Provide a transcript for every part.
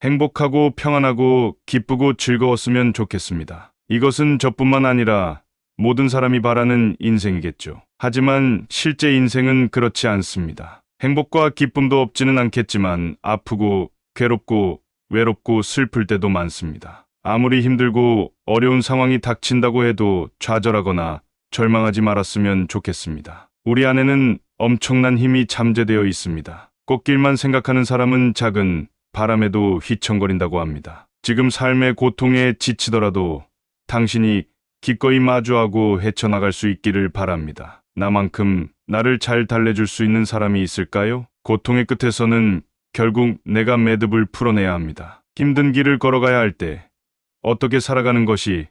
행복하고 평안하고 기쁘고 즐거웠으면 좋겠습니다. 이것은 저뿐만 아니라 모든 사람이 바라는 인생이겠죠. 하지만 실제 인생은 그렇지 않습니다. 행복과 기쁨도 없지는 않겠지만 아프고 괴롭고 외롭고 슬플 때도 많습니다. 아무리 힘들고 어려운 상황이 닥친다고 해도 좌절하거나 절망하지 말았으면 좋겠습니다. 우리 안에는 엄청난 힘이 잠재되어 있습니다. 꽃길만 생각하는 사람은 작은 바람에도 휘청거린다고 합니다. 지금 삶의 고통에 지치더라도 당신이 기꺼이 마주하고 헤쳐나갈 수 있기를 바랍니다. 나만큼 나를 잘 달래줄 수 있는 사람이 있을까요? 고통의 끝에서는 결국 내가 매듭을 풀어내야 합니다. 힘든 길을 걸어가야 할 때 어떻게 살아가는 것이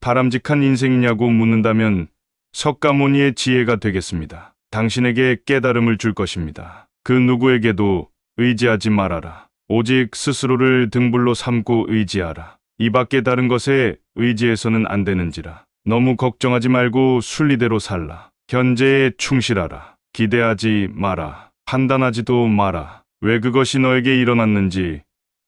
바람직한 인생이냐고 묻는다면 석가모니의 지혜가 되겠습니다. 당신에게 깨달음을 줄 것입니다. 그 누구에게도 의지하지 말아라. 오직 스스로를 등불로 삼고 의지하라. 이 밖에 다른 것에 의지해서는 안 되는지라. 너무 걱정하지 말고 순리대로 살라. 현재에 충실하라. 기대하지 마라. 판단하지도 마라. 왜 그것이 너에게 일어났는지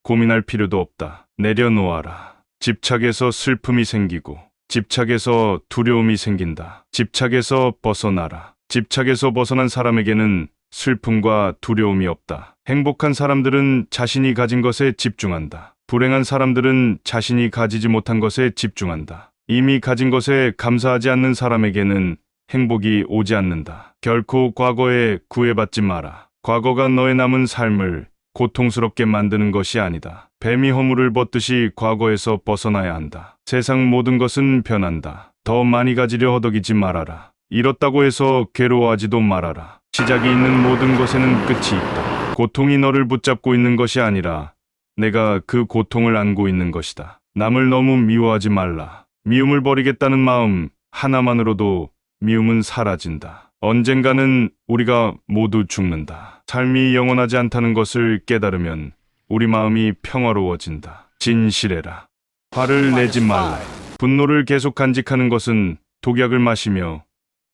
고민할 필요도 없다. 내려놓아라. 집착에서 슬픔이 생기고 집착에서 두려움이 생긴다. 집착에서 벗어나라. 집착에서 벗어난 사람에게는 슬픔과 두려움이 없다. 행복한 사람들은 자신이 가진 것에 집중한다. 불행한 사람들은 자신이 가지지 못한 것에 집중한다. 이미 가진 것에 감사하지 않는 사람에게는 행복이 오지 않는다. 결코 과거에 구애받지 마라. 과거가 너의 남은 삶을 고통스럽게 만드는 것이 아니다. 뱀이 허물을 벗듯이 과거에서 벗어나야 한다. 세상 모든 것은 변한다. 더 많이 가지려 허덕이지 말아라. 잃었다고 해서 괴로워하지도 말아라. 시작이 있는 모든 것에는 끝이 있다. 고통이 너를 붙잡고 있는 것이 아니라 내가 그 고통을 안고 있는 것이다. 남을 너무 미워하지 말라. 미움을 버리겠다는 마음 하나만으로도 미움은 사라진다. 언젠가는 우리가 모두 죽는다. 삶이 영원하지 않다는 것을 깨달으면 우리 마음이 평화로워진다. 진실해라. 화를 내지 말라. 분노를 계속 간직하는 것은 독약을 마시며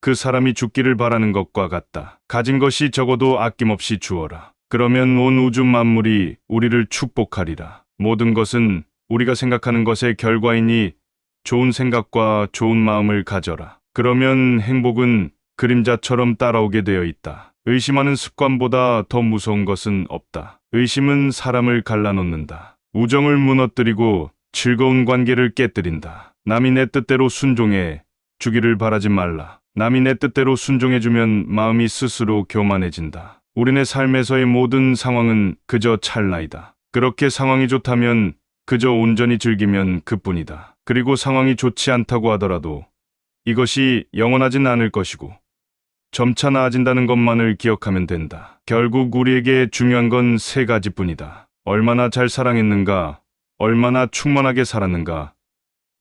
그 사람이 죽기를 바라는 것과 같다. 가진 것이 적어도 아낌없이 주어라. 그러면 온 우주 만물이 우리를 축복하리라. 모든 것은 우리가 생각하는 것의 결과이니 좋은 생각과 좋은 마음을 가져라. 그러면 행복은 그림자처럼 따라오게 되어 있다. 의심하는 습관보다 더 무서운 것은 없다. 의심은 사람을 갈라놓는다. 우정을 무너뜨리고 즐거운 관계를 깨뜨린다. 남이 내 뜻대로 순종해 주기를 바라지 말라. 남이 내 뜻대로 순종해주면 마음이 스스로 교만해진다. 우리네 삶에서의 모든 상황은 그저 찰나이다. 그렇게 상황이 좋다면 그저 온전히 즐기면 그뿐이다. 그리고 상황이 좋지 않다고 하더라도 이것이 영원하진 않을 것이고 점차 나아진다는 것만을 기억하면 된다. 결국 우리에게 중요한 건 세 가지뿐이다. 얼마나 잘 사랑했는가, 얼마나 충만하게 살았는가,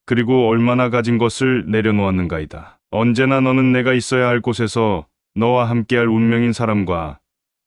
그리고 얼마나 가진 것을 내려놓았는가이다. 언제나 너는 내가 있어야 할 곳에서 너와 함께할 운명인 사람과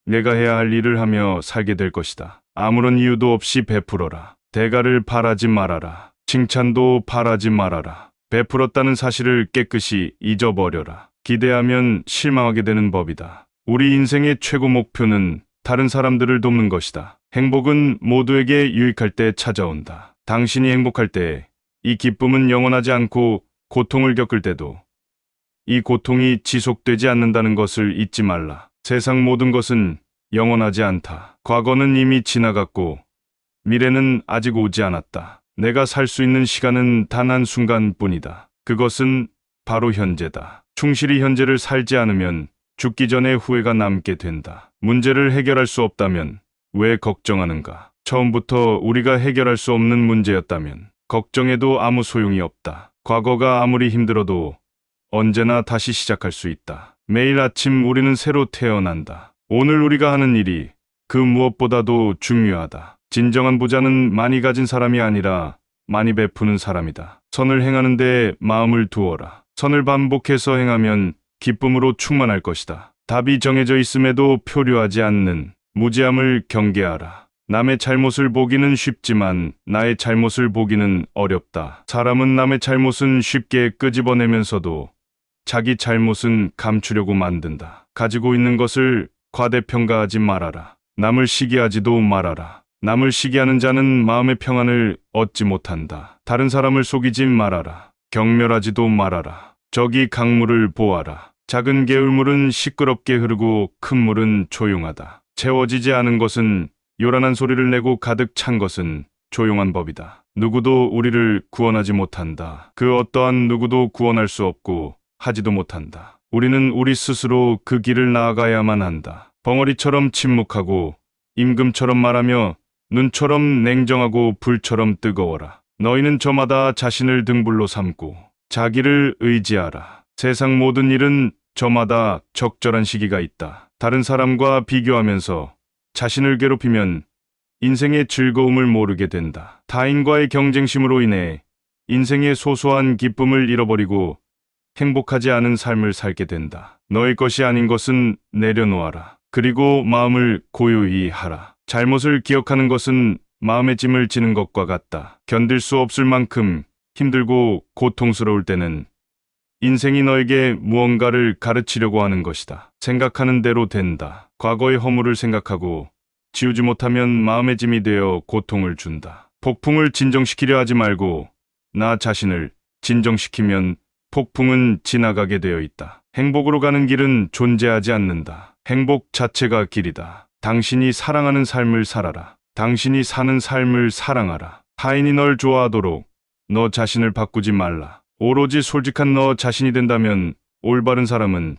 내가 해야 할 일을 하며 살게 될 것이다. 아무런 이유도 없이 베풀어라. 대가를 바라지 말아라. 칭찬도 바라지 말아라. 베풀었다는 사실을 깨끗이 잊어버려라. 기대하면 실망하게 되는 법이다. 우리 인생의 최고 목표는 다른 사람들을 돕는 것이다. 행복은 모두에게 유익할 때 찾아온다. 당신이 행복할 때 이 기쁨은 영원하지 않고 고통을 겪을 때도 이 고통이 지속되지 않는다는 것을 잊지 말라. 세상 모든 것은 영원하지 않다. 과거는 이미 지나갔고 미래는 아직 오지 않았다. 내가 살 수 있는 시간은 단 한순간뿐이다. 그것은 바로 현재다. 충실히 현재를 살지 않으면 죽기 전에 후회가 남게 된다. 문제를 해결할 수 없다면 왜 걱정하는가? 처음부터 우리가 해결할 수 없는 문제였다면 걱정해도 아무 소용이 없다. 과거가 아무리 힘들어도 언제나 다시 시작할 수 있다. 매일 아침 우리는 새로 태어난다. 오늘 우리가 하는 일이 그 무엇보다도 중요하다. 진정한 부자는 많이 가진 사람이 아니라 많이 베푸는 사람이다. 선을 행하는 데 마음을 두어라. 선을 반복해서 행하면 기쁨으로 충만할 것이다. 답이 정해져 있음에도 표류하지 않는 무지함을 경계하라. 남의 잘못을 보기는 쉽지만 나의 잘못을 보기는 어렵다. 사람은 남의 잘못은 쉽게 끄집어내면서도 자기 잘못은 감추려고 만든다. 가지고 있는 것을 과대평가하지 말아라. 남을 시기하지도 말아라. 남을 시기하는 자는 마음의 평안을 얻지 못한다. 다른 사람을 속이지 말아라. 경멸하지도 말아라. 저기 강물을 보아라. 작은 개울물은 시끄럽게 흐르고 큰 물은 조용하다. 채워지지 않은 것은 요란한 소리를 내고 가득 찬 것은 조용한 법이다. 누구도 우리를 구원하지 못한다. 그 어떠한 누구도 구원할 수 없고 하지도 못한다. 우리는 우리 스스로 그 길을 나아가야만 한다. 벙어리처럼 침묵하고 임금처럼 말하며 눈처럼 냉정하고 불처럼 뜨거워라. 너희는 저마다 자신을 등불로 삼고 자기를 의지하라. 세상 모든 일은 저마다 적절한 시기가 있다. 다른 사람과 비교하면서 자신을 괴롭히면 인생의 즐거움을 모르게 된다. 타인과의 경쟁심으로 인해 인생의 소소한 기쁨을 잃어버리고 행복하지 않은 삶을 살게 된다. 너의 것이 아닌 것은 내려놓아라. 그리고 마음을 고요히 하라. 잘못을 기억하는 것은 마음의 짐을 지는 것과 같다. 견딜 수 없을 만큼 힘들고 고통스러울 때는 인생이 너에게 무언가를 가르치려고 하는 것이다. 생각하는 대로 된다. 과거의 허물을 생각하고 지우지 못하면 마음의 짐이 되어 고통을 준다. 폭풍을 진정시키려 하지 말고 나 자신을 진정시키면 폭풍은 지나가게 되어 있다. 행복으로 가는 길은 존재하지 않는다. 행복 자체가 길이다. 당신이 사랑하는 삶을 살아라. 당신이 사는 삶을 사랑하라. 타인이 널 좋아하도록 너 자신을 바꾸지 말라. 오로지 솔직한 너 자신이 된다면 올바른 사람은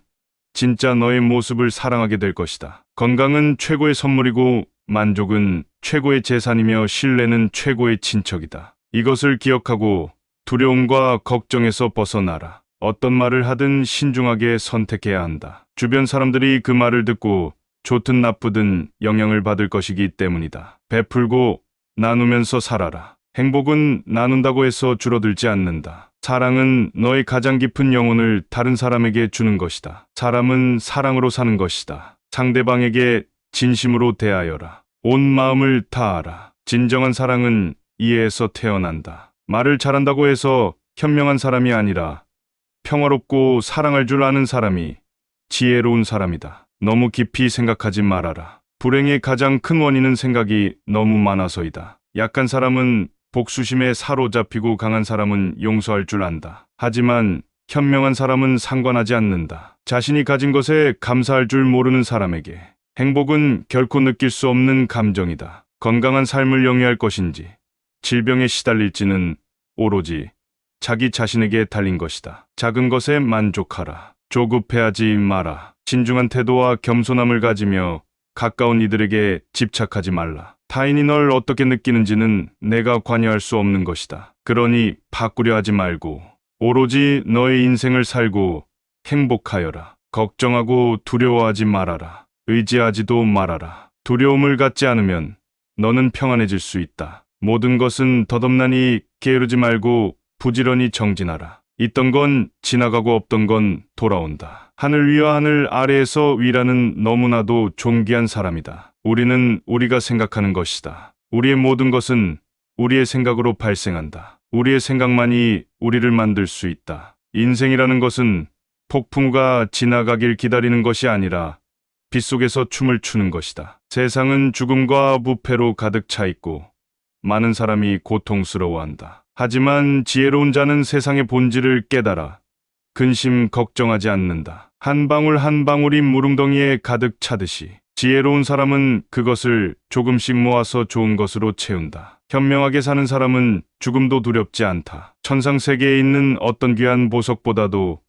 진짜 너의 모습을 사랑하게 될 것이다. 건강은 최고의 선물이고 만족은 최고의 재산이며 신뢰는 최고의 친척이다. 이것을 기억하고 두려움과 걱정에서 벗어나라. 어떤 말을 하든 신중하게 선택해야 한다. 주변 사람들이 그 말을 듣고 좋든 나쁘든 영향을 받을 것이기 때문이다. 베풀고 나누면서 살아라. 행복은 나눈다고 해서 줄어들지 않는다. 사랑은 너의 가장 깊은 영혼을 다른 사람에게 주는 것이다. 사람은 사랑으로 사는 것이다. 상대방에게 진심으로 대하여라. 온 마음을 다하라. 진정한 사랑은 이해에서 태어난다. 말을 잘한다고 해서 현명한 사람이 아니라 평화롭고 사랑할 줄 아는 사람이 지혜로운 사람이다. 너무 깊이 생각하지 말아라. 불행의 가장 큰 원인은 생각이 너무 많아서이다. 약한 사람은 복수심에 사로잡히고 강한 사람은 용서할 줄 안다. 하지만 현명한 사람은 상관하지 않는다. 자신이 가진 것에 감사할 줄 모르는 사람에게 행복은 결코 느낄 수 없는 감정이다. 건강한 삶을 영위할 것인지 질병에 시달릴지는 오로지 자기 자신에게 달린 것이다. 작은 것에 만족하라. 조급해하지 마라. 신중한 태도와 겸손함을 가지며 가까운 이들에게 집착하지 말라. 타인이 널 어떻게 느끼는지는 내가 관여할 수 없는 것이다. 그러니 바꾸려 하지 말고 오로지 너의 인생을 살고 행복하여라. 걱정하고 두려워하지 말아라. 의지하지도 말아라. 두려움을 갖지 않으면 너는 평안해질 수 있다. 모든 것은 덧없나니 게으르지 말고 부지런히 정진하라. 있던 건 지나가고 없던 건 돌아온다. 하늘 위와 하늘 아래에서 위라는 너무나도 존귀한 사람이다. 우리는 우리가 생각하는 것이다. 우리의 모든 것은 우리의 생각으로 발생한다. 우리의 생각만이 우리를 만들 수 있다. 인생이라는 것은 폭풍우가 지나가길 기다리는 것이 아니라 빗속에서 춤을 추는 것이다. 세상은 죽음과 부패로 가득 차 있고 많은 사람이 고통스러워한다. 하지만 지혜로운 자는 세상의 본질을 깨달아 근심 걱정하지 않는다. 한 방울 한 방울이 물웅덩이에 가득 차듯이 지혜로운 사람은 그것을 조금씩 모아서 좋은 것으로 채운다. 현명하게 사는 사람은 죽음도 두렵지 않다. 천상세계에 있는 어떤 귀한 보석보다도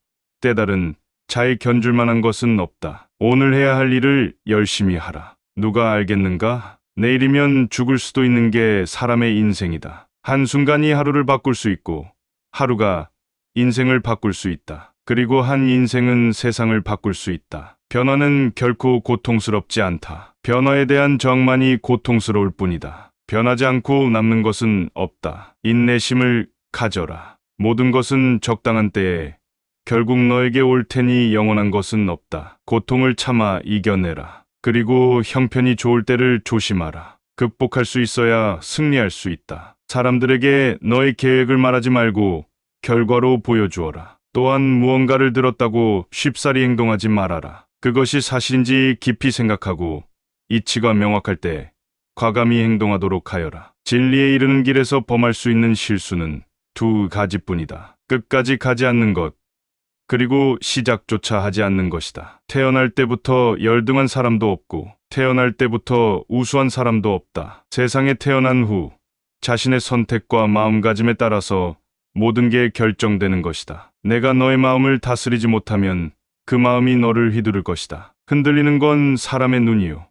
때다른 잘 견줄 만한 것은 없다. 오늘 해야 할 일을 열심히 하라. 누가 알겠는가? 내일이면 죽을 수도 있는 게 사람의 인생이다. 한순간이 하루를 바꿀 수 있고 하루가 인생을 바꿀 수 있다. 그리고 한 인생은 세상을 바꿀 수 있다. 변화는 결코 고통스럽지 않다. 변화에 대한 저항만이 고통스러울 뿐이다. 변하지 않고 남는 것은 없다. 인내심을 가져라. 모든 것은 적당한 때에 결국 너에게 올 테니 영원한 것은 없다. 고통을 참아 이겨내라. 그리고 형편이 좋을 때를 조심하라. 극복할 수 있어야 승리할 수 있다. 사람들에게 너의 계획을 말하지 말고 결과로 보여주어라. 또한 무언가를 들었다고 쉽사리 행동하지 말아라. 그것이 사실인지 깊이 생각하고 이치가 명확할 때 과감히 행동하도록 하여라. 진리에 이르는 길에서 범할 수 있는 실수는 두 가지뿐이다. 끝까지 가지 않는 것, 그리고 시작조차 하지 않는 것이다. 태어날 때부터 열등한 사람도 없고 태어날 때부터 우수한 사람도 없다. 세상에 태어난 후 자신의 선택과 마음가짐에 따라서 모든 게 결정되는 것이다. 내가 너의 마음을 다스리지 못하면 그 마음이 너를 휘두를 것이다. 흔들리는 건 사람의 눈이요,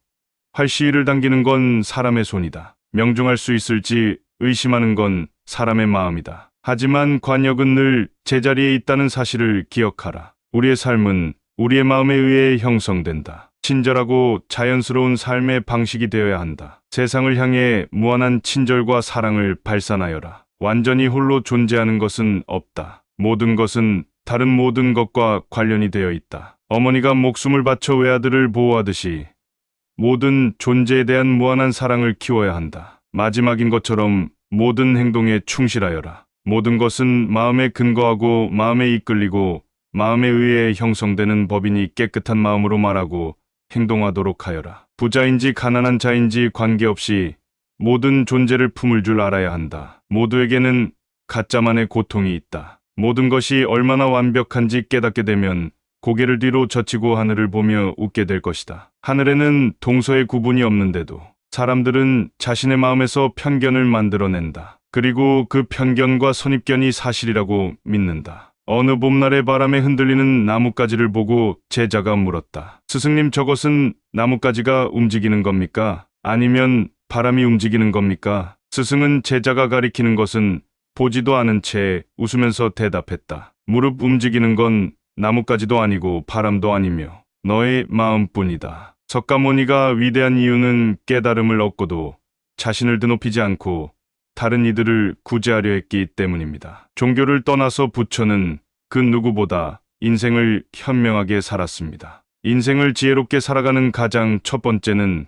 활시위를 당기는 건 사람의 손이다. 명중할 수 있을지 의심하는 건 사람의 마음이다. 하지만 관역은 늘 제자리에 있다는 사실을 기억하라. 우리의 삶은 우리의 마음에 의해 형성된다. 친절하고 자연스러운 삶의 방식이 되어야 한다. 세상을 향해 무한한 친절과 사랑을 발산하여라. 완전히 홀로 존재하는 것은 없다. 모든 것은 다른 모든 것과 관련이 되어 있다. 어머니가 목숨을 바쳐 외아들을 보호하듯이 모든 존재에 대한 무한한 사랑을 키워야 한다. 마지막인 것처럼 모든 행동에 충실하여라. 모든 것은 마음에 근거하고 마음에 이끌리고 마음에 의해 형성되는 법이니 깨끗한 마음으로 말하고 행동하도록 하여라. 부자인지 가난한 자인지 관계없이 모든 존재를 품을 줄 알아야 한다. 모두에게는 가짜만의 고통이 있다. 모든 것이 얼마나 완벽한지 깨닫게 되면 고개를 뒤로 젖히고 하늘을 보며 웃게 될 것이다. 하늘에는 동서의 구분이 없는데도 사람들은 자신의 마음에서 편견을 만들어낸다. 그리고 그 편견과 선입견이 사실이라고 믿는다. 어느 봄날의 바람에 흔들리는 나뭇가지를 보고 제자가 물었다. 스승님, 저것은 나뭇가지가 움직이는 겁니까? 아니면 바람이 움직이는 겁니까? 스승은 제자가 가리키는 것은 보지도 않은 채 웃으면서 대답했다. 무릎 움직이는 건 나뭇가지도 아니고 바람도 아니며 너의 마음뿐이다. 석가모니가 위대한 이유는 깨달음을 얻고도 자신을 드높이지 않고 다른 이들을 구제하려 했기 때문입니다. 종교를 떠나서 부처는 그 누구보다 인생을 현명하게 살았습니다. 인생을 지혜롭게 살아가는 가장 첫 번째는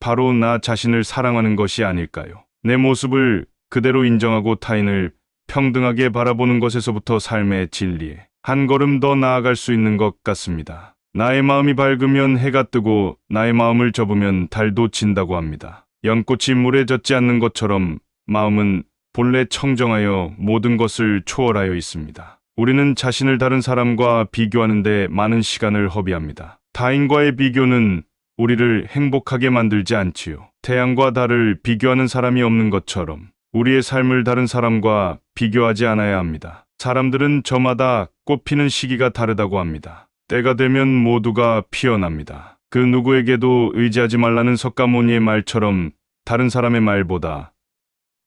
바로 나 자신을 사랑하는 것이 아닐까요? 내 모습을 그대로 인정하고 타인을 평등하게 바라보는 것에서부터 삶의 진리에 한 걸음 더 나아갈 수 있는 것 같습니다. 나의 마음이 밝으면 해가 뜨고 나의 마음을 접으면 달도 진다고 합니다. 연꽃이 물에 젖지 않는 것처럼 마음은 본래 청정하여 모든 것을 초월하여 있습니다. 우리는 자신을 다른 사람과 비교하는 데 많은 시간을 허비합니다. 타인과의 비교는 우리를 행복하게 만들지 않지요. 태양과 달을 비교하는 사람이 없는 것처럼 우리의 삶을 다른 사람과 비교하지 않아야 합니다. 사람들은 저마다 꽃피는 시기가 다르다고 합니다. 때가 되면 모두가 피어납니다. 그 누구에게도 의지하지 말라는 석가모니의 말처럼 다른 사람의 말보다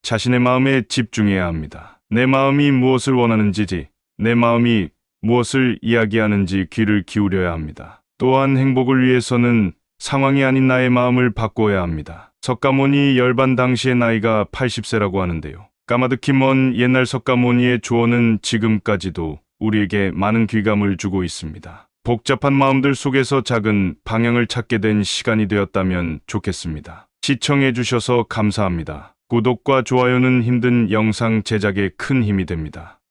자신의 마음에 집중해야 합니다. 내 마음이 무엇을 원하는지, 내 마음이 무엇을 이야기하는지 귀를 기울여야 합니다. 또한 행복을 위해서는 상황이 아닌 나의 마음을 바꿔야 합니다. 석가모니 열반 당시의 나이가 80세라고 하는데요. 까마득히 먼 옛날 석가모니의 조언은 지금까지도 우리에게 많은 귀감을 주고 있습니다. 복잡한 마음들 속에서 작은 방향을 찾게 된 시간이 되었다면 좋겠습니다. 시청해 주셔서 감사합니다. 구독과 좋아요는 힘든 영상 제작에 큰 힘이 됩니다.